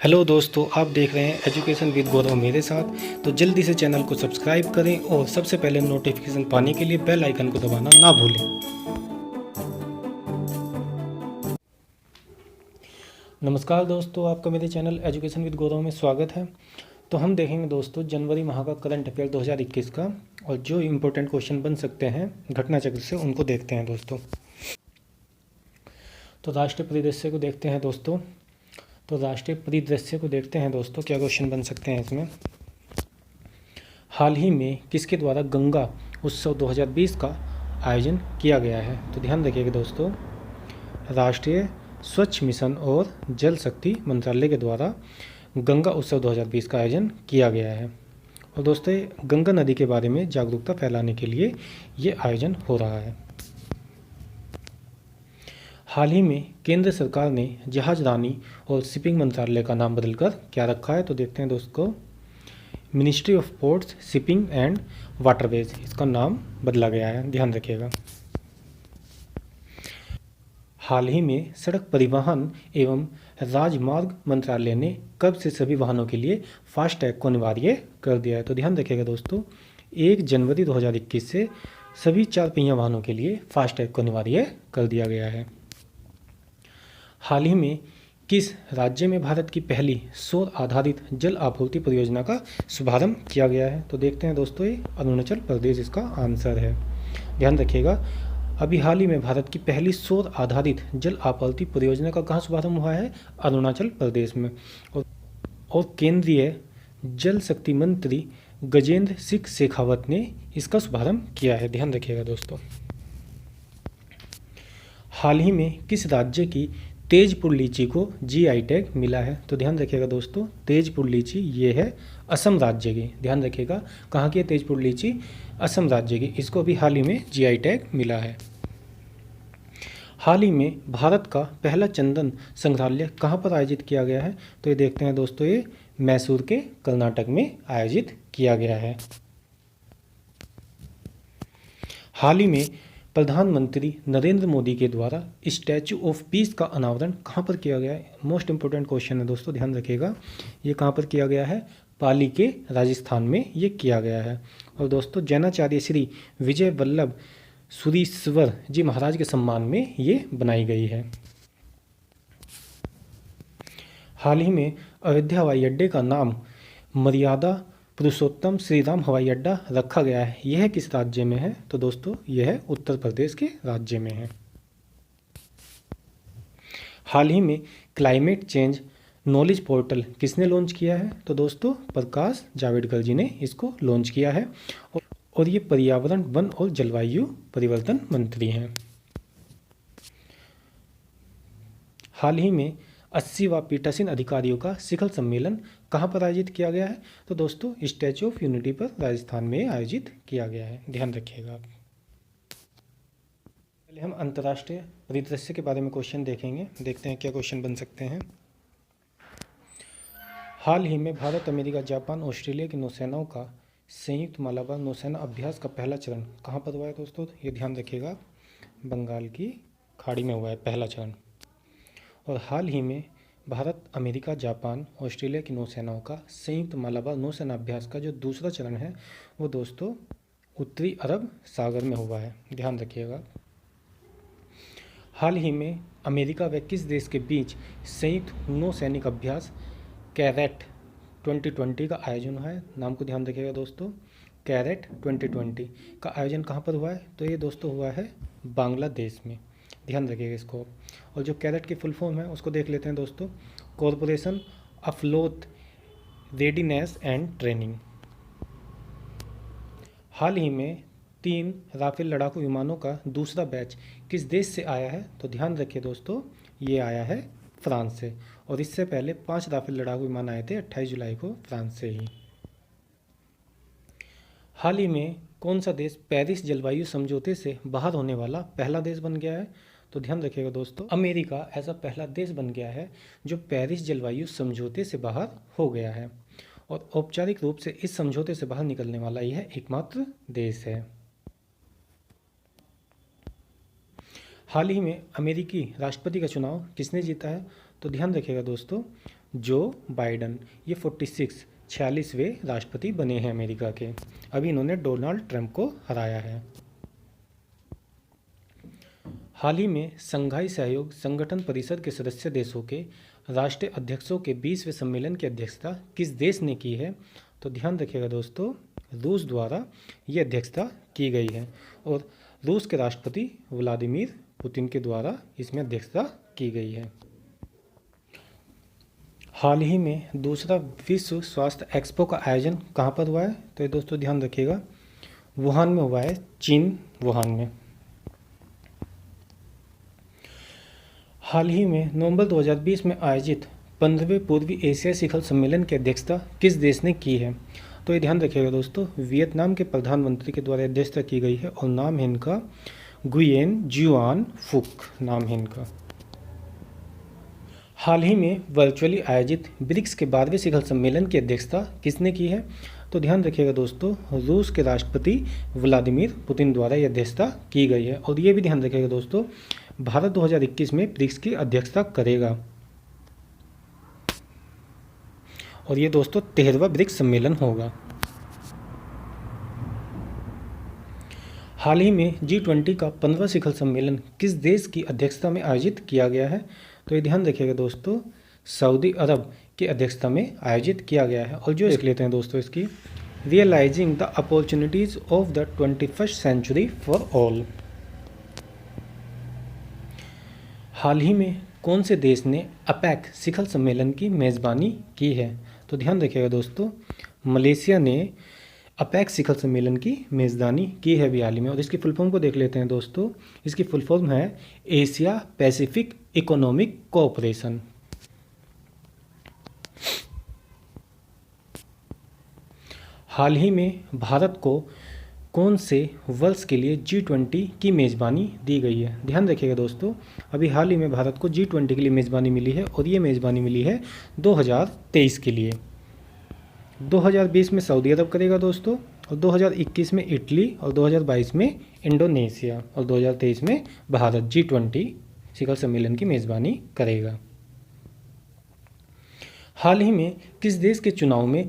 Hello दोस्तों, आप देख रहे हैं एजुकेशन विद गौरव मेरे साथ। तो जल्दी से चैनल को सब्सक्राइब करें और सबसे पहले नोटिफिकेशन पाने के लिए बेल आइकन को दबाना ना भूलें। नमस्कार दोस्तों, आपका मेरे चैनल एजुकेशन विद गौरव में स्वागत है। तो हम देखेंगे दोस्तों जनवरी माह का करंट अफेयर 2021 का, और जो इम्पोर्टेंट क्वेश्चन बन सकते हैं घटना चक्र से उनको देखते हैं दोस्तों। तो राष्ट्रीय परिदृश्य को देखते हैं दोस्तों। क्या क्वेश्चन बन सकते हैं इसमें। हाल ही में किसके द्वारा गंगा उत्सव 2020 का आयोजन किया गया है। तो ध्यान रखिएगा दोस्तों, राष्ट्रीय स्वच्छ मिशन और जल शक्ति मंत्रालय के द्वारा गंगा उत्सव 2020 का आयोजन किया गया है। और दोस्तों, गंगा नदी के बारे में जागरूकता फैलाने के लिए ये आयोजन हो रहा है। हाल ही में केंद्र सरकार ने जहाजरानी और शिपिंग मंत्रालय का नाम बदलकर क्या रखा है। तो देखते हैं दोस्तों, ministry of ports, shipping and waterways, इसका नाम बदला गया है, ध्यान रखिएगा। हाल ही में सड़क परिवहन एवं राजमार्ग मंत्रालय ने कब से सभी वाहनों के लिए फास्टैग को अनिवार्य कर दिया है। तो ध्यान रखिएगा दोस्तों, 1 जनवरी 2021 से सभी 4 पहिया वाहनों के लिए फास्टैग को अनिवार्य कर दिया गया है। हाल ही में किस राज्य में भारत की पहली सौर आधारित जल आपूर्ति परियोजना का शुभारंभ किया गया है। तो देखते हैं दोस्तों, ये अरुणाचल प्रदेश इसका आंसर है, ध्यान रखिएगा। अभी हाल ही में भारत की पहली सौर आधारित जल आपूर्ति परियोजना का कहाँ शुभारंभ हुआ है, अरुणाचल प्रदेश में। और केंद्रीय जल शक्ति मंत्री गजेंद्र सिंह शेखावत ने इसका शुभारंभ किया है, ध्यान रखिएगा दोस्तों। हाल ही में किस राज्य की तेजपुर लीची को जीआई टैग मिला है। तो ध्यान रखिएगा दोस्तों, तेजपुर लीची ये है असम राज्य की, ध्यान रखिएगा। कहाँ की है तेजपुर लीची, असम राज्य की। इसको अभी हाल ही में जीआई टैग मिला है। हाल ही में भारत का पहला चंदन संग्रहालय कहाँ पर आयोजित किया गया है। तो ये देखते हैं दोस्तों, ये मैसूर के कर्नाटक में आयोजित किया गया है। हाल ही में प्रधानमंत्री नरेंद्र मोदी के द्वारा स्टैचू ऑफ पीस का अनावरण कहाँ पर किया गया है। मोस्ट इंपोर्टेंट क्वेश्चन है दोस्तों, ध्यान रखिएगा। ये कहाँ पर किया गया है, पाली के राजस्थान में ये किया गया है। और दोस्तों, जैनाचार्य श्री विजय वल्लभ सुरीश्वर जी महाराज के सम्मान में ये बनाई गई है। हाल ही में अयोध्या हवाई अड्डे का नाम मर्यादा पुरुषोत्तम श्री राम हवाई अड्डा रखा गया है। यह किस राज्य में है। तो दोस्तों, यह उत्तर प्रदेश के राज्य में है। हाल ही में क्लाइमेट चेंज नॉलेज पोर्टल किसने लॉन्च किया है। तो दोस्तों, प्रकाश जावड़ेकर जी ने इसको लॉन्च किया है, और ये पर्यावरण, वन और जलवायु परिवर्तन मंत्री हैं। हाल ही में 80वां पीठासीन अधिकारियों का शिखर सम्मेलन कहाँ पर आयोजित किया गया है। तो दोस्तों, स्टैचू ऑफ यूनिटी पर राजस्थान में आयोजित किया गया है, ध्यान रखिएगा। पहले हम अंतर्राष्ट्रीय परिदृश्य के बारे में क्वेश्चन देखेंगे, देखते हैं क्या क्वेश्चन बन सकते हैं। हाल ही में भारत, अमेरिका, जापान, ऑस्ट्रेलिया की नौसेनाओं का संयुक्त मालाबार नौसेना अभ्यास का पहला चरण कहाँ पर हुआ है दोस्तों। ये ध्यान रखिएगा, बंगाल की खाड़ी में हुआ है पहला चरण। और हाल ही में भारत, अमेरिका, जापान, ऑस्ट्रेलिया की नौसेनाओं का संयुक्त मालाबार नौसेना अभ्यास का जो दूसरा चरण है वो दोस्तों उत्तरी अरब सागर में हुआ है, ध्यान रखिएगा। हाल ही में अमेरिका व किस देश के बीच संयुक्त नौसैनिक अभ्यास कैरेट 2020 का आयोजन हुआ है। नाम को ध्यान रखिएगा दोस्तों, कैरेट 2020 का आयोजन कहाँ पर हुआ है। तो ये दोस्तों हुआ है बांग्लादेश में, ध्यान रखिएगा इसको। और जो कैरेट की फुल फॉर्म है उसको देख लेते हैं दोस्तों, कॉरपोरेशन अफलोट रेडीनेस एंड ट्रेनिंग। हाल ही में 3 राफेल लड़ाकू विमानों का दूसरा बैच किस देश से आया है। तो ध्यान रखिए दोस्तों, ये आया है फ्रांस से। और इससे पहले 5 राफेल लड़ाकू विमान आए थे 28 जुलाई को फ्रांस से ही। हाल ही में कौन सा देश पेरिस जलवायु समझौते से बाहर होने वाला पहला देश बन गया है। तो ध्यान रखिएगा दोस्तों, अमेरिका ऐसा पहला देश बन गया है जो पेरिस जलवायु समझौते से बाहर हो गया है, और औपचारिक रूप से इस समझौते से बाहर निकलने वाला यह एकमात्र देश है। हाल ही में अमेरिकी राष्ट्रपति का चुनाव किसने जीता है। तो ध्यान रखिएगा दोस्तों, जो बाइडन, ये 46वें राष्ट्रपति बने हैं अमेरिका के। अभी इन्होंने डोनाल्ड ट्रंप को हराया है। हाल ही में संघाई सहयोग संगठन परिषद के सदस्य देशों के राष्ट्रीय अध्यक्षों के 20वें सम्मेलन की अध्यक्षता किस देश ने की है? तो ध्यान रखिएगा दोस्तों, रूस द्वारा ये अध्यक्षता की गई है और रूस के राष्ट्रपति व्लादिमीर पुतिन के द्वारा इसमें अध्यक्षता की गई है। हाल ही में दूसरा विश्व स्वास्थ्य एक्सपो का आयोजन कहाँ पर हुआ है? तो ये दोस्तों ध्यान रखिएगा, वुहान में हुआ है, चीन वुहान में। हाल ही में नवंबर 2020 में आयोजित 15वें पूर्वी एशिया शिखर सम्मेलन की अध्यक्षता किस देश ने की है? तो ये ध्यान रखिएगा दोस्तों, वियतनाम के प्रधानमंत्री के द्वारा अध्यक्षता की गई है और नाम है इनका गुयेन जुआन फुक, नाम है इनका। हाल ही में वर्चुअली आयोजित ब्रिक्स के 12वें शिखर सम्मेलन की अध्यक्षता किसने की है? तो ध्यान रखिएगा दोस्तों, रूस के राष्ट्रपति व्लादिमीर पुतिन द्वारा यह अध्यक्षता की गई है। और ये भी ध्यान रखिएगा दोस्तों, भारत 2021 में ब्रिक्स की अध्यक्षता करेगा और ये दोस्तों 13वां ब्रिक्स सम्मेलन होगा। हाल ही में G20 का 15वां शिखर सम्मेलन किस देश की अध्यक्षता में आयोजित किया गया है? तो ये ध्यान रखिएगा दोस्तों, सऊदी अरब की अध्यक्षता में आयोजित किया गया है। और जो देख लेते हैं दोस्तों इसकी, रियलाइजिंग द अपॉर्चुनिटीज ऑफ द 21st सेंचुरी फॉर ऑल। हाल ही में कौन से देश ने अपेक शिखर सम्मेलन की मेज़बानी की है? तो ध्यान रखिएगा दोस्तों, मलेशिया ने अपेक शिखर सम्मेलन की मेज़बानी की है अभी हाल ही में। और इसकी फुल फॉर्म को देख लेते हैं दोस्तों, इसकी फुल फॉर्म है एशिया पैसिफिक इकोनॉमिक कोऑपरेशन। हाल ही में भारत को कौन से वर्ष के लिए G20 की मेज़बानी दी गई है? ध्यान रखिएगा दोस्तों, अभी हाल ही में भारत को G20 के लिए मेज़बानी मिली है और ये मेज़बानी मिली है 2023 के लिए। 2020 में सऊदी अरब करेगा दोस्तों, और 2021 में इटली, और 2022 में इंडोनेशिया, और 2023 में भारत G20 शिखर सम्मेलन की मेज़बानी करेगा। हाल ही में किस देश के चुनाव में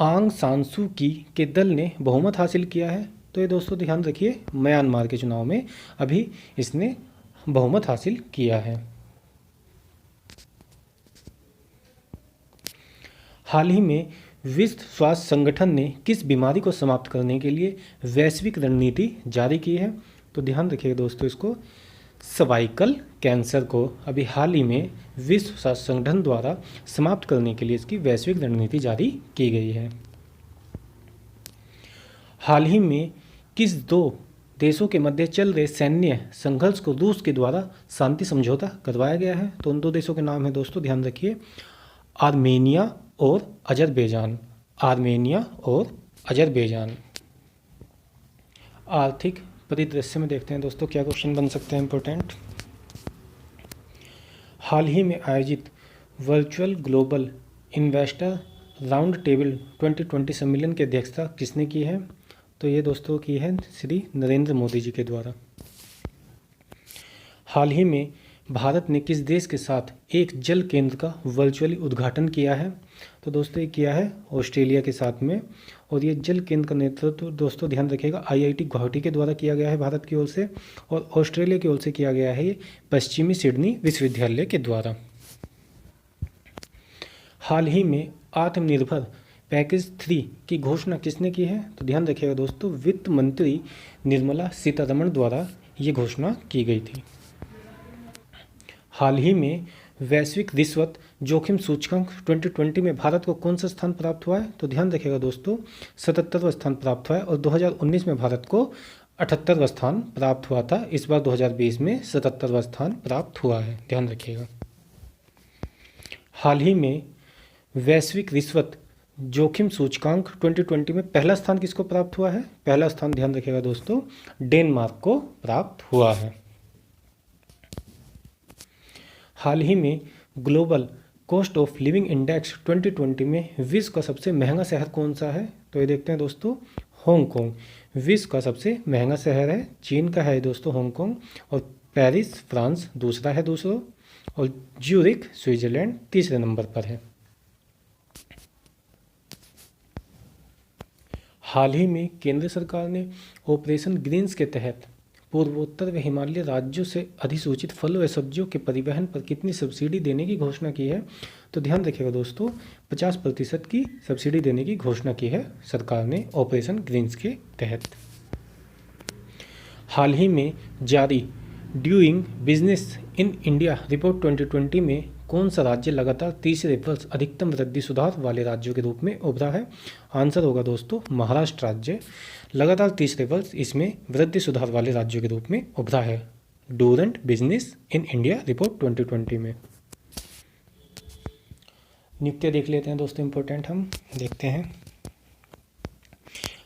आंग सान सू की के दल ने बहुमत हासिल किया है? तो ये दोस्तों ध्यान रखिए, म्यांमार के चुनाव में अभी इसने बहुमत हासिल किया है। हाल ही में विश्व स्वास्थ्य संगठन ने किस बीमारी को समाप्त करने के लिए वैश्विक रणनीति जारी की है? तो ध्यान रखिएगा दोस्तों, इसको सर्वाइकल कैंसर को अभी हाल ही में विश्व स्वास्थ्य संगठन द्वारा समाप्त करने के लिए इसकी वैश्विक रणनीति जारी की गई है। हाल ही में किस दो देशों के मध्य चल रहे सैन्य संघर्ष को रूस के द्वारा शांति समझौता करवाया गया है? तो उन दो देशों के नाम है दोस्तों, ध्यान रखिए, आर्मेनिया और अजरबैजान। आर्मेनिया और अजरबैजान। आर्थिक परिदृश्य में देखते हैं दोस्तों क्या क्वेश्चन बन सकते हैं इंपॉर्टेंट। हाल ही में आयोजित virtual global investor round table 2020 सम्मेलन की अध्यक्षता किसने की है? तो ये दोस्तों की है श्री नरेंद्र मोदी जी के द्वारा। हाल ही में भारत ने किस देश के साथ एक जल केंद्र का वर्चुअली उद्घाटन किया है? तो दोस्तों ये किया है ऑस्ट्रेलिया के साथ में। और ये जल केंद्र का नेतृत्व दोस्तों ध्यान रखिएगा IIT गुवाहाटी के द्वारा किया गया है भारत की ओर से, और ऑस्ट्रेलिया की ओर से किया गया है ये पश्चिमी सिडनी विश्वविद्यालय के द्वारा। हाल ही में आत्मनिर्भर पैकेज 3 की घोषणा किसने की है? तो ध्यान रखिएगा दोस्तों, वित्त मंत्री निर्मला सीतारमण द्वारा ये घोषणा की गई थी। हाल ही में वैश्विक रिश्वत जोखिम सूचकांक 2020 में भारत को कौन सा स्थान प्राप्त हुआ है? तो ध्यान रखिएगा दोस्तों, 77वां स्थान प्राप्त हुआ है। और 2019 में भारत को 78वां स्थान प्राप्त हुआ था। इस बार 2020 में 77वां स्थान प्राप्त हुआ है, ध्यान रखिएगा। हाल ही में वैश्विक रिश्वत जोखिम सूचकांक 2020 में पहला स्थान किसको प्राप्त हुआ है? पहला स्थान ध्यान रखिएगा दोस्तों, डेनमार्क को प्राप्त हुआ है। हाल ही में global cost of living index 2020 में विश्व का सबसे महंगा शहर कौन सा है? तो ये देखते हैं दोस्तों, हांगकांग विश्व का सबसे महंगा शहर है। चीन का है दोस्तों हांगकांग, और पेरिस फ्रांस दूसरा है दोस्तों, और ज्यूरिख स्विट्जरलैंड तीसरे नंबर पर है। हाल ही में केंद्र सरकार ने ऑपरेशन ग्रीन्स के तहत पूर्वोत्तर व हिमालय राज्यों से अधिसूचित फलों व सब्जियों के परिवहन पर कितनी सब्सिडी देने की घोषणा की है? तो ध्यान रखिएगा दोस्तों, 50% की सब्सिडी देने की घोषणा की है सरकार ने ऑपरेशन ग्रीन्स के तहत। हाल ही में जारी doing business in India report 2020 में कौन सा राज्य लगातार तीसरे वर्ष अधिकतम वृद्धि सुधार वाले राज्यों के रूप में उभरा है? आंसर होगा दोस्तों महाराष्ट्र राज्य लगातार तीसरे वर्ष इसमें वृद्धि सुधार वाले राज्यों के रूप में उभरा है doing business in India report 2020 में। नियुक्तियां देख लेते हैं दोस्तों, इंपॉर्टेंट हम देखते हैं।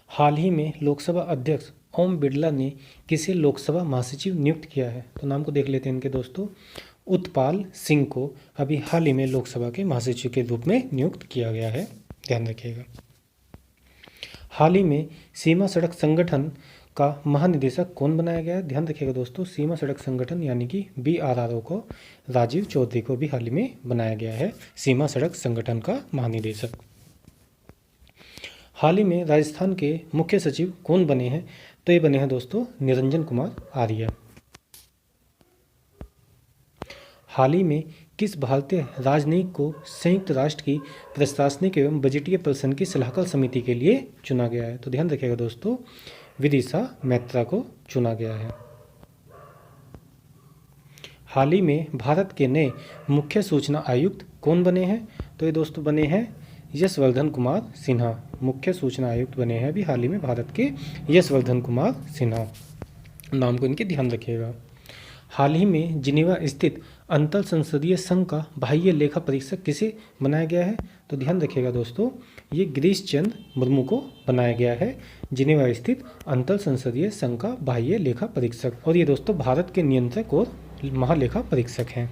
हाल ही में लोकसभा अध्यक्ष ओम बिरला ने किसे लोकसभा महासचिव नियुक्त किया है? तो नाम को देख लेते हैं इनके दोस्तों। उत्पाल सिंह को अभी हाल ही में लोकसभा के महासचिव के रूप में नियुक्त किया गया है, ध्यान रखिएगा। हाल ही में सीमा सड़क संगठन का महानिदेशक कौन बनाया गया है? ध्यान रखिएगा दोस्तों, सीमा सड़क संगठन यानी कि BRRO को राजीव चौधरी को भी हाल ही में बनाया गया है सीमा सड़क संगठन का महानिदेशक। हाल ही में राजस्थान के मुख्य सचिव कौन बने हैं? तो ये बने हैं दोस्तों निरंजन कुमार आर्य। हाल ही में किस भारतीय राजनयिक को संयुक्त राष्ट्र की प्रशासनिक एवं बजटीय प्रबंधन की सलाहकार समिति के लिए चुना गया है? तो ध्यान रखिएगा दोस्तों, विदिशा मैत्रा को चुना गया है। हाल ही में भारत के नए मुख्य सूचना आयुक्त कौन बने हैं? तो ये दोस्तों बने हैं यशवर्धन कुमार सिन्हा, मुख्य सूचना आयुक्त बने हैं अभी हाल ही में भारत के यशवर्धन कुमार सिन्हा, नाम को इनके ध्यान रखिएगा। हाल ही में जिनेवा स्थित अंतर संसदीय संघ का बाह्य लेखा परीक्षक किसे बनाया गया है? तो ध्यान रखिएगा दोस्तों, ये गिरीश चंद्र मुर्मू को बनाया गया है जिनेवा स्थित अंतर संसदीय संघ का बाह्य लेखा परीक्षक, और ये दोस्तों भारत के नियंत्रक और महालेखा परीक्षक हैं।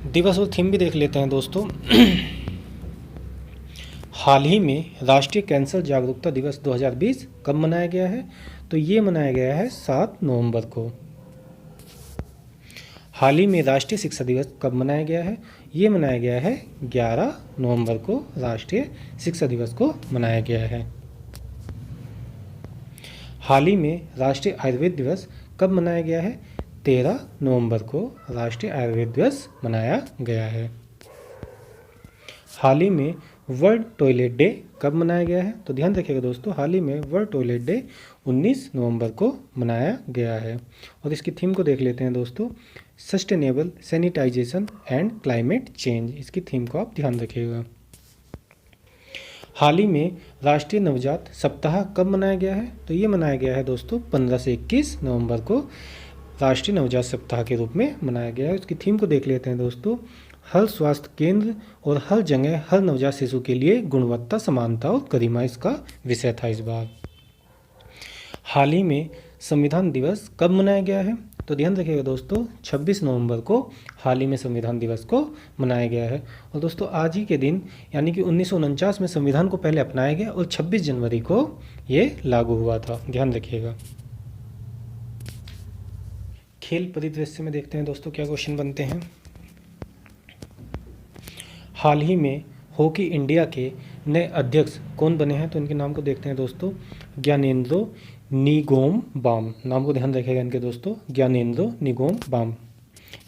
दिवस और थीम भी देख लेते हैं दोस्तों। हाल ही में राष्ट्रीय कैंसर जागरूकता दिवस 2020 कब मनाया गया है? तो ये मनाया गया है 7 नवंबर को। हाल ही में राष्ट्रीय शिक्षा दिवस कब मनाया गया है? ये मनाया गया है 11 नवंबर को, राष्ट्रीय शिक्षा दिवस को मनाया गया है। हाल ही में राष्ट्रीय आयुर्वेद दिवस कब मनाया गया है? 13 नवंबर को राष्ट्रीय आयुर्वेद दिवस मनाया गया है। हाल ही में वर्ल्ड टॉयलेट डे कब मनाया गया है? तो ध्यान रखिएगा दोस्तों, हाल ही में वर्ल्ड टॉयलेट डे 19 नवंबर को मनाया गया है। और इसकी थीम को देख लेते हैं दोस्तों, sustainable sanitisation and climate change, इसकी थीम को आप ध्यान रखिएगा। हाल ही में राष्ट्रीय नवजात सप्ताह कब मनाया गया है? तो ये मनाया गया है दोस्तों 15 से 21 नवंबर को राष्ट्रीय नवजात सप्ताह के रूप में मनाया गया है। उसकी थीम को देख लेते हैं दोस्तों, हर स्वास्थ्य केंद्र और हर जगह हर नवजात शिशु के लिए गुणवत्ता, समानता और गरिमा इसका विषय था इस बार। हाल ही में संविधान दिवस कब मनाया गया है? तो ध्यान रखिएगा दोस्तों, 26 नवंबर को हाल ही में संविधान दिवस को मनाया गया है। और दोस्तों आज ही के दिन यानी कि 1949 में संविधान को पहले अपनाया गया और 26 जनवरी को ये लागू हुआ था, ध्यान रखिएगा। खेल परिदृश्य में देखते हैं दोस्तों क्या क्वेश्चन बनते हैं। हाल ही में हॉकी इंडिया के नए अध्यक्ष कौन बने हैं? तो इनके नाम को देखते हैं दोस्तों, ज्ञानेंद्रो निगोम बाम, नाम को ध्यान रखिएगा इनके दोस्तों, ज्ञानेंद्रो निगोम बाम।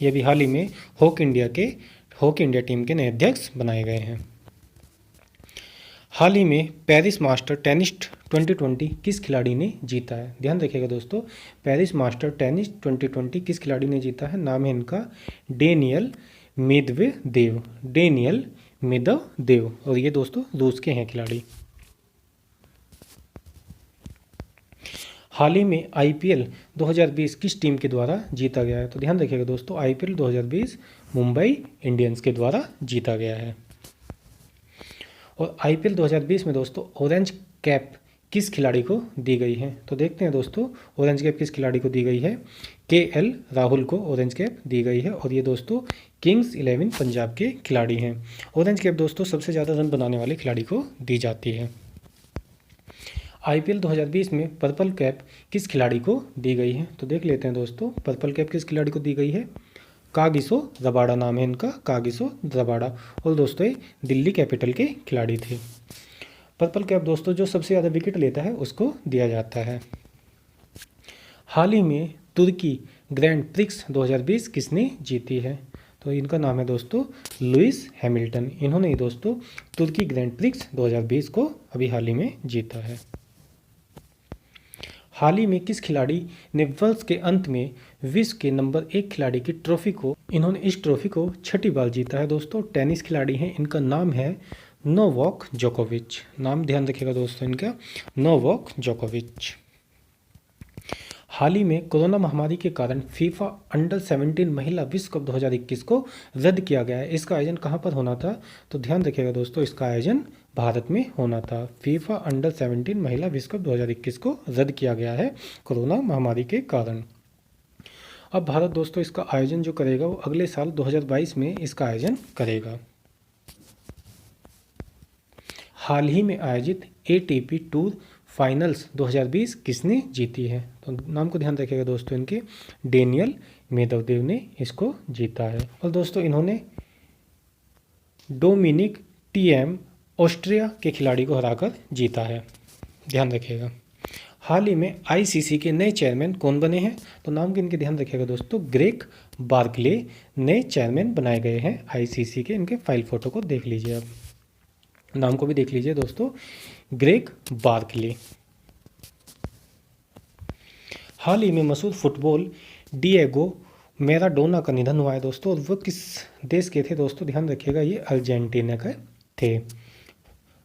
ये भी हाल ही में हॉकी इंडिया टीम के नए अध्यक्ष बनाए गए हैं। हाल ही में पेरिस मास्टर टेनिस 2020 किस खिलाड़ी ने जीता है? ध्यान रखिएगा दोस्तों, पेरिस मास्टर टेनिस 2020 किस खिलाड़ी ने जीता है? नाम है इनका डेनियल मेदवेदेव, और ये दोस्तों रूस के हैं खिलाड़ी। हाल ही में IPL 2020 किस टीम के द्वारा जीता गया है? तो ध्यान रखिएगा दोस्तों, IPL 2020 मुंबई इंडियंस के द्वारा जीता गया है। और IPL 2020 में दोस्तों ऑरेंज कैप किस खिलाड़ी को दी गई है? तो देखते हैं दोस्तों, ऑरेंज कैप किस खिलाड़ी को दी गई है? KL राहुल को ऑरेंज कैप दी गई है, और ये दोस्तों किंग्स 11 पंजाब के खिलाड़ी हैं। ऑरेंज कैप दोस्तों सबसे ज़्यादा रन बनाने वाले खिलाड़ी को दी जाती है। IPL 2020 में पर्पल कैप किस खिलाड़ी को दी गई है? तो देख लेते हैं दोस्तों, पर्पल कैप किस खिलाड़ी को दी गई है? कागिसो रबाडा नाम है इनका, कागिसो रबाडा। और दोस्तों ये दिल्ली कैपिटल के खिलाड़ी थे। पर्पल कैप दोस्तों जो सबसे ज़्यादा विकेट लेता है उसको दिया जाता है। हाल ही में तुर्की ग्रैंड प्रिक्स 2020 किसने जीती है? तो इनका नाम है दोस्तों लुइस हैमिल्टन। इन्होंने ही दोस्तों तुर्की ग्रैंड प्रिक्स 2020 को अभी हाल ही में जीता है। हाल ही में किस खिलाड़ी ने वर्ष के अंत में विश्व के नंबर 1 खिलाड़ी की ट्रॉफी को, इन्होंने इस ट्रॉफी को 6ठी बार जीता है दोस्तों? टेनिस खिलाड़ी हैं, इनका नाम है नोवाक जोकोविच। नाम ध्यान रखिएगा दोस्तों इनका, नोवाक जोकोविच। हाल ही में कोरोना महामारी के कारण फीफा अंडर 17 महिला विश्व कप 2021 को रद्द किया गया है। इसका आयोजन कहां पर होना था? तो ध्यान रखिएगा दोस्तों इसका आयोजन भारत में होना था। फीफा अंडर 17 महिला विश्व कप 2021 को रद्द किया गया है कोरोना महामारी के कारण। अब भारत दोस्तों इसका आयोजन जो करेगा वो अगले साल 2022 में इसका आयोजन करेगा। हाल ही में आयोजित ATP टूर फाइनल्स 2020 किसने जीती है? तो नाम को ध्यान रखिएगा दोस्तों इनके, डेनियल मेदवेदेव ने इसको जीता है। और दोस्तों इन्होंने डोमिनिक टीएम ऑस्ट्रिया के खिलाड़ी को हराकर जीता है, ध्यान रखिएगा। हाल ही में ICC के नए चेयरमैन कौन बने हैं? तो नाम के इनके ध्यान रखिएगा दोस्तों, ग्रेग बार्कले नए चेयरमैन बनाए गए हैं ICC के। इनके फाइल फोटो को देख लीजिए आप, नाम को भी देख लीजिए दोस्तों, ग्रेग बार्कले। हाल ही में मशहूर फुटबॉल डिएगो मैराडोना का निधन हुआ है दोस्तों। और वो किस देश के थे दोस्तों? ध्यान रखिएगा ये अर्जेंटीना के थे।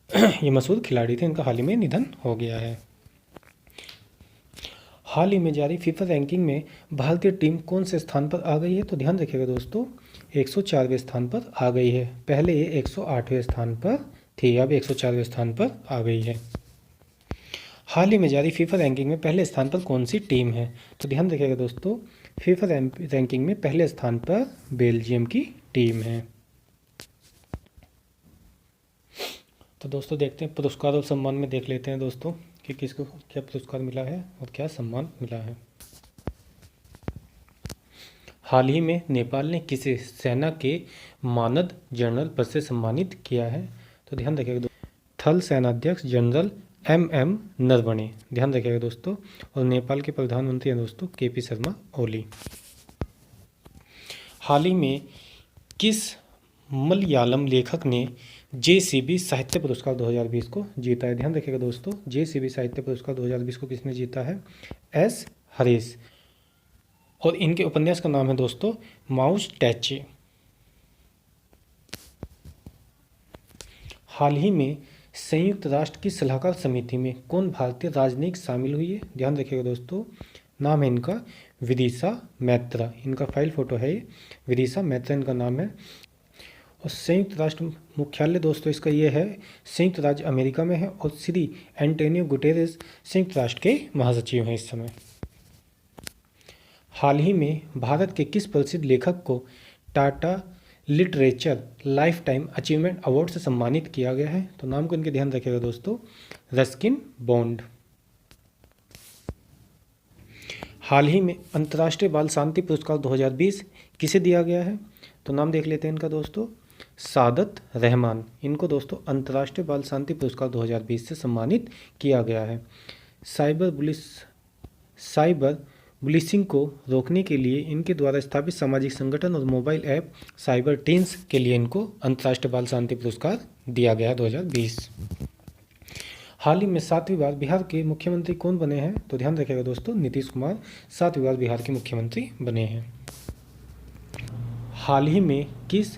ये मशहूर खिलाड़ी थे, इनका हाल ही में निधन हो गया है। हाल ही में जारी फीफा रैंकिंग में भारतीय टीम कौन से स्थान पर आ गई है? तो ध्यान रखिएगा दोस्तों 104वें स्थान पर आ गई है। पहले ये 108वें स्थान पर थी, अब 104वें स्थान पर आ गई है। हाल ही में जारी फीफा रैंकिंग में पहले स्थान पर कौन सी टीम है? तो ध्यान रखिएगा दोस्तों फीफा रैंकिंग में पहले स्थान पर बेल्जियम की टीम है। तो दोस्तों देखते हैं पुरस्कार और सम्मान में देख लेते हैं दोस्तों कि किसको क्या पुरस्कार मिला है और क्या सम्मान मिला है। हाल ही में नेपाल ने किसे सेना के मानद जनरल पद से सम्मानित किया है? तो ध्यान रखिएगा थल सेनाध्यक्ष जनरल MM नरवणे, ध्यान रखिएगा दोस्तों। और नेपाल के प्रधानमंत्री हैं दोस्तों KP शर्मा ओली। हाल ही में किस मलयालम लेखक ने JCB साहित्य पुरस्कार 2020 को जीता है? ध्यान रखिएगा दोस्तों JCB साहित्य पुरस्कार 2020 को किसने जीता है? S हरीश। और इनके उपन्यास का नाम है दोस्तों माउस टैचे। हाल ही में संयुक्त राष्ट्र की सलाहकार समिति में कौन भारतीय राजनयिक शामिल हुई है? ध्यान रखिएगा दोस्तों, नाम है इनका विदिशा मैत्रा। इनका फाइल फोटो है ये, विदिशा मैत्रा इनका नाम है। और संयुक्त राष्ट्र मुख्यालय दोस्तों इसका ये है संयुक्त राज्य अमेरिका में है। और श्री एंटोनियो गुटेरेस संयुक्त राष्ट्र के महासचिव हैं इस समय। हाल ही में भारत के किस प्रसिद्ध लेखक को Tata literature life time achievement award से सम्मानित किया गया है? तो नाम को इनके ध्यान रखिएगा दोस्तों, रस्किन बॉन्ड। हाल ही में अंतर्राष्ट्रीय बाल शांति पुरस्कार 2020 किसे दिया गया है? तो नाम देख लेते हैं इनका दोस्तों, सादत रहमान। इनको दोस्तों अंतर्राष्ट्रीय बाल शांति पुरस्कार 2020 से सम्मानित किया गया है। साइबर बुलिशिंग को रोकने के लिए इनके द्वारा स्थापित सामाजिक संगठन और मोबाइल ऐप साइबर टीन्स के लिए इनको अंतर्राष्ट्रीय बाल शांति पुरस्कार दिया गया 2020। हाल ही में 7वीं बार बिहार के मुख्यमंत्री कौन बने हैं? तो ध्यान रखिएगा दोस्तों नीतीश कुमार 7वीं बार बिहार के मुख्यमंत्री बने हैं। हाल ही में किस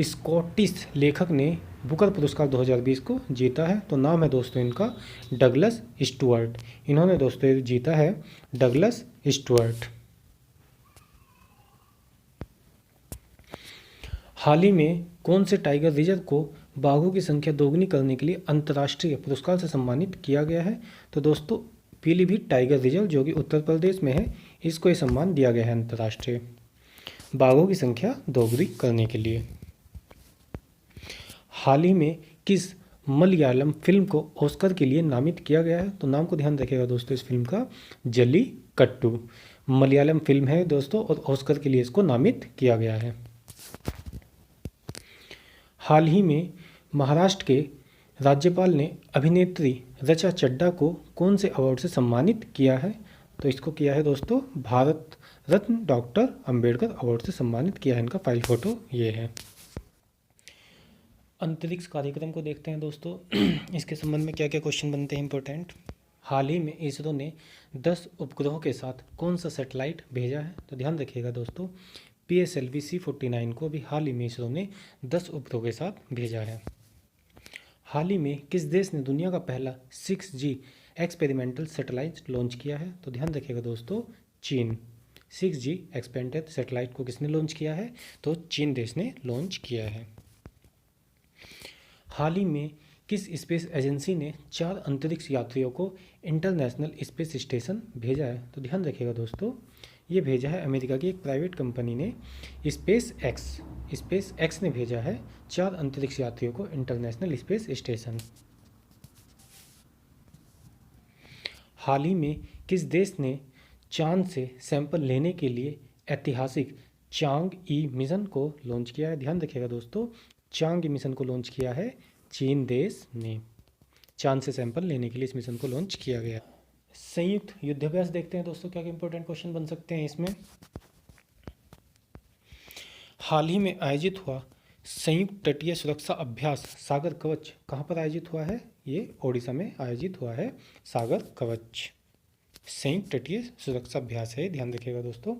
स्कॉटिश लेखक ने बुकर पुरस्कार 2020 को जीता है? तो नाम है दोस्तों इनका डगलस स्टुअर्ट। इन्होंने दोस्तों जीता है डगलस स्टुअर्ट। हाल ही में कौन से टाइगर रिजर्व को बाघों की संख्या दोगुनी करने के लिए अंतर्राष्ट्रीय पुरस्कार से सम्मानित किया गया है? तो दोस्तों पीलीभीत टाइगर रिजर्व जो कि उत्तर प्रदेश में है, इसको ये सम्मान दिया गया है अंतर्राष्ट्रीय बाघों की संख्या दोगुनी करने के लिए। हाल ही में किस मलयालम फिल्म को ऑस्कर के लिए नामित किया गया है? तो नाम को ध्यान रखिएगा दोस्तों इस फिल्म का, जल्लीकट्टू। मलयालम फिल्म है दोस्तों और ऑस्कर के लिए इसको नामित किया गया है। हाल ही में महाराष्ट्र के राज्यपाल ने अभिनेत्री ऋचा चड्ढा को कौन से अवार्ड से सम्मानित किया है? तो इसको किया है दोस्तों भारत रत्न डॉक्टर अंबेडकर अवार्ड से सम्मानित किया है। इनका फाइल फोटो ये है। अंतरिक्ष कार्यक्रम को देखते हैं दोस्तों। इसके संबंध में क्या क्या क्वेश्चन बनते हैं इंपॉर्टेंट। हाल ही में इसरो ने 10 उपग्रहों के साथ कौन सा सैटेलाइट भेजा है? तो ध्यान रखिएगा दोस्तों, PSLV C49 को अभी हाल ही में इसरो ने 10 उपग्रहों के साथ भेजा है। हाल ही में किस देश ने दुनिया का पहला 6G एक्सपेरिमेंटल सैटेलाइट लॉन्च किया है? तो ध्यान रखिएगा दोस्तों, चीन। 6G एक्सपेरिमेंटल सैटेलाइट को किसने लॉन्च किया है? तो चीन देश ने लॉन्च किया है। हाल ही में किस स्पेस एजेंसी ने 4 अंतरिक्ष यात्रियों को इंटरनेशनल स्पेस स्टेशन भेजा है? तो ध्यान रखिएगा दोस्तों, ये भेजा है अमेरिका की एक प्राइवेट कंपनी ने स्पेस एक्स ने भेजा है 4 अंतरिक्ष यात्रियों को इंटरनेशनल स्पेस स्टेशन। हाल ही में किस देश ने चांद से सैंपल लेने के लिए ऐतिहासिक चांग-ई मिशन को लॉन्च किया है? ध्यान रखिएगा दोस्तों, चांग-ई मिशन को लॉन्च किया है चीन देश ने। चांद से सैंपल लेने के लिए इस मिशन को लॉन्च किया गया। संयुक्त युद्धाभ्यास देखते हैं दोस्तों, क्या क्या इंपॉर्टेंट क्वेश्चन बन सकते हैं इसमें। हाल ही में आयोजित हुआ संयुक्त तटीय सुरक्षा अभ्यास सागर कवच कहाँ पर आयोजित हुआ है? ये ओडिशा में आयोजित हुआ है सागर कवच। संयुक्त तटीय सुरक्षा अभ्यास है, ध्यान रखिएगा दोस्तों।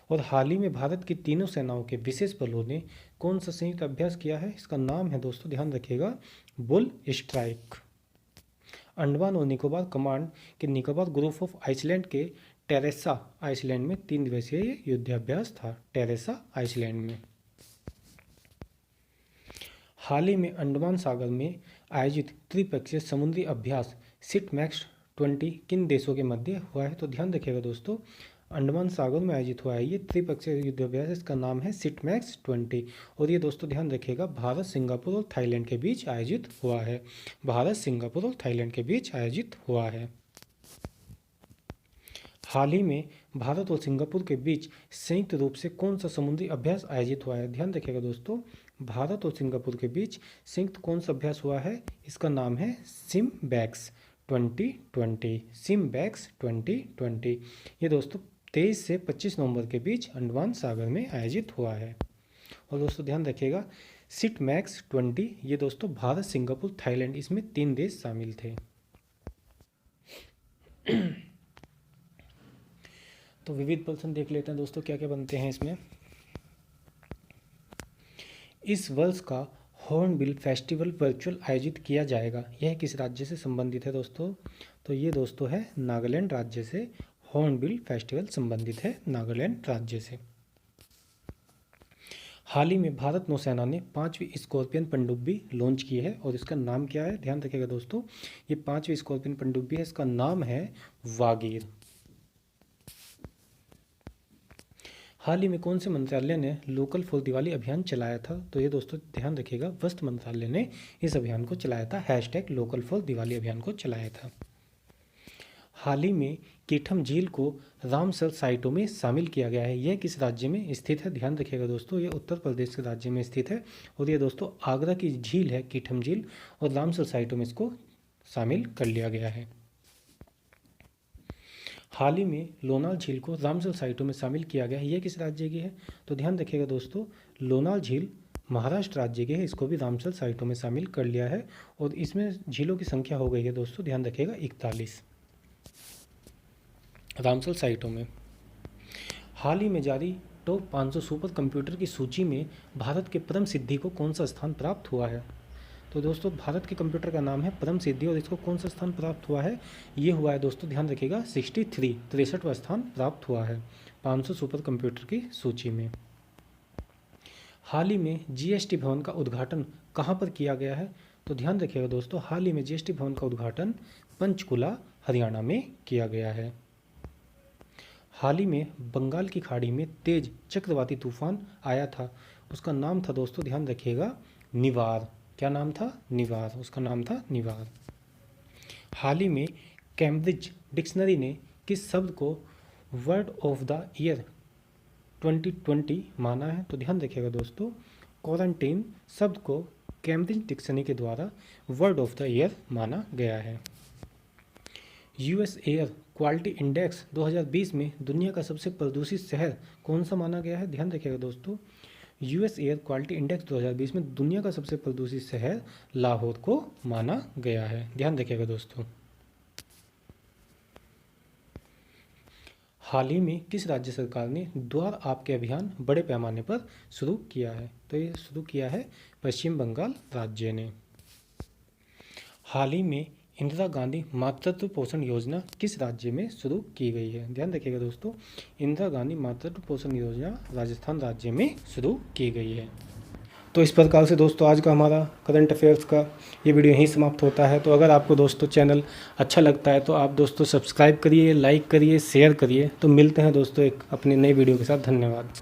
और हाल ही में भारत की तीनों सेनाओं के विशेष बलों ने कौन सा संयुक्त अभ्यास किया है? इसका नाम है दोस्तों, ध्यान रखिएगा, बुल स्ट्राइक। अंडमान और निकोबार कमांड के निकोबार ग्रुप ऑफ आइसलैंड के टेरेसा आइसलैंड में 3 दिवसीय युद्धाभ्यास था, टेरेसा आइसलैंड में। हाल ही में अंडमान सागर में आयोजित त्रिपक्षीय समुद्री अभ्यास सिटमैक्स 20 किन देशों के मध्य हुआ है? तो ध्यान रखिएगा दोस्तों, अंडमान सागर में आयोजित हुआ है ये त्रिपक्षीय युद्धाभ्यास, इसका नाम है सिटमैक्स 20। और ये दोस्तों ध्यान रखिएगा भारत, सिंगापुर और थाईलैंड के बीच आयोजित हुआ है। भारत, सिंगापुर और थाईलैंड के बीच आयोजित हुआ है। हाल ही में भारत और सिंगापुर के बीच संयुक्त रूप से कौन सा समुद्री अभ्यास आयोजित हुआ है? ध्यान रखिएगा दोस्तों, भारत और सिंगापुर के बीच संयुक्त कौन सा अभ्यास हुआ है? इसका नाम है सिमबैक्स 2020। सिमबैक्स 2020 ये दोस्तों 23 से 25 नवंबर के बीच अंडमान सागर में आयोजित हुआ है। और दोस्तों ध्यान रखिएगा, सिटमैक्स 20 ये दोस्तों भारत, सिंगापुर, थाईलैंड, इसमें 3 देश शामिल थे। तो विविध प्रश्न देख लेते हैं दोस्तों, क्या क्या बनते हैं इसमें। इस वर्ष का हॉर्नबिल फेस्टिवल वर्चुअल आयोजित किया जाएगा, यह किस राज्य से संबंधित है दोस्तों? तो ये दोस्तों है नागालैंड राज्य से। हॉर्नबिल फेस्टिवल संबंधित है नागालैंड राज्य से। हाल ही में भारत नौसेना ने 5वीं स्कॉर्पियन पनडुब्बी लॉन्च की है और इसका नाम क्या है? ध्यान रखिएगा दोस्तों, ये 5वीं स्कॉर्पियन पनडुब्बी है, इसका नाम है वागीर। हाल ही में कौन से मंत्रालय ने लोकल फॉर दिवाली अभियान चलाया था? तो ये दोस्तों ध्यान रखिएगा, वस्त्र मंत्रालय ने इस अभियान को चलाया था, #लोकल फॉर दिवाली अभियान को चलाया था। हाल ही में कीठम झील को रामसर साइटों में शामिल किया गया है, यह किस राज्य में स्थित है? ध्यान रखिएगा दोस्तों, ये उत्तर प्रदेश के राज्य में स्थित है और ये दोस्तों आगरा की झील है कीठम झील, और रामसर साइटों में इसको शामिल कर लिया गया है। हाल ही में लोनाल झील को रामसर साइटों में शामिल किया गया है, यह किस राज्य की है? तो ध्यान रखिएगा दोस्तों, लोनाल झील महाराष्ट्र राज्य की है, इसको भी रामसर साइटों में शामिल कर लिया है और इसमें झीलों की संख्या हो गई है दोस्तों, ध्यान रखिएगा 41 रामसर साइटों में। हाल ही में जारी टॉप 500 सुपर कंप्यूटर की सूची में भारत के परम सिद्धि को कौन सा स्थान प्राप्त हुआ है? तो दोस्तों भारत के कंप्यूटर का नाम है परम सिद्धि और इसको कौन सा स्थान प्राप्त हुआ है? ये हुआ है दोस्तों, ध्यान रखिएगा 63वां स्थान प्राप्त हुआ है 500 सुपर कंप्यूटर की सूची में। हाल ही में GST भवन का उद्घाटन कहाँ पर किया गया है? तो ध्यान रखिएगा दोस्तों, हाल ही में GST भवन का उद्घाटन पंचकुला हरियाणा में किया गया है। हाल ही में बंगाल की खाड़ी में तेज चक्रवाती तूफान आया था, उसका नाम था दोस्तों, ध्यान रखिएगा, निवार। क्या नाम था? निवार, उसका नाम था निवार। हाल ही में कैम्ब्रिज डिक्शनरी ने किस शब्द को वर्ड ऑफ द ईयर 2020 माना है? तो ध्यान रखिएगा दोस्तों, क्वारंटीन शब्द को कैम्ब्रिज डिक्शनरी के द्वारा वर्ड ऑफ द ईयर माना गया है। यूएस एयर क्वालिटी इंडेक्स 2020 में दुनिया का सबसे प्रदूषित शहर कौन सा माना गया है? ध्यान रखिएगा दोस्तों, यूएस एयर क्वालिटी इंडेक्स 2020 में दुनिया का सबसे प्रदूषित शहर लाहौर को माना गया है। ध्यान रखिएगा दोस्तों। हाल ही में किस राज्य सरकार ने द्वार आपके अभियान बड़े पैमाने पर शुरू किया है? तो ये शुरू किया है पश्चिम बंगाल राज्य ने। हाल ही में इंदिरा गांधी मातृत्व पोषण योजना किस राज्य में शुरू की गई है? ध्यान रखिएगा दोस्तों, इंदिरा गांधी मातृत्व पोषण योजना राजस्थान राज्य में शुरू की गई है। तो इस प्रकार से दोस्तों आज का हमारा करंट अफेयर्स का ये वीडियो यहीं समाप्त होता है। तो अगर आपको दोस्तों चैनल अच्छा लगता है तो आप दोस्तों सब्सक्राइब करिए, लाइक करिए, शेयर करिए। तो मिलते हैं दोस्तों एक अपने नए वीडियो के साथ। धन्यवाद।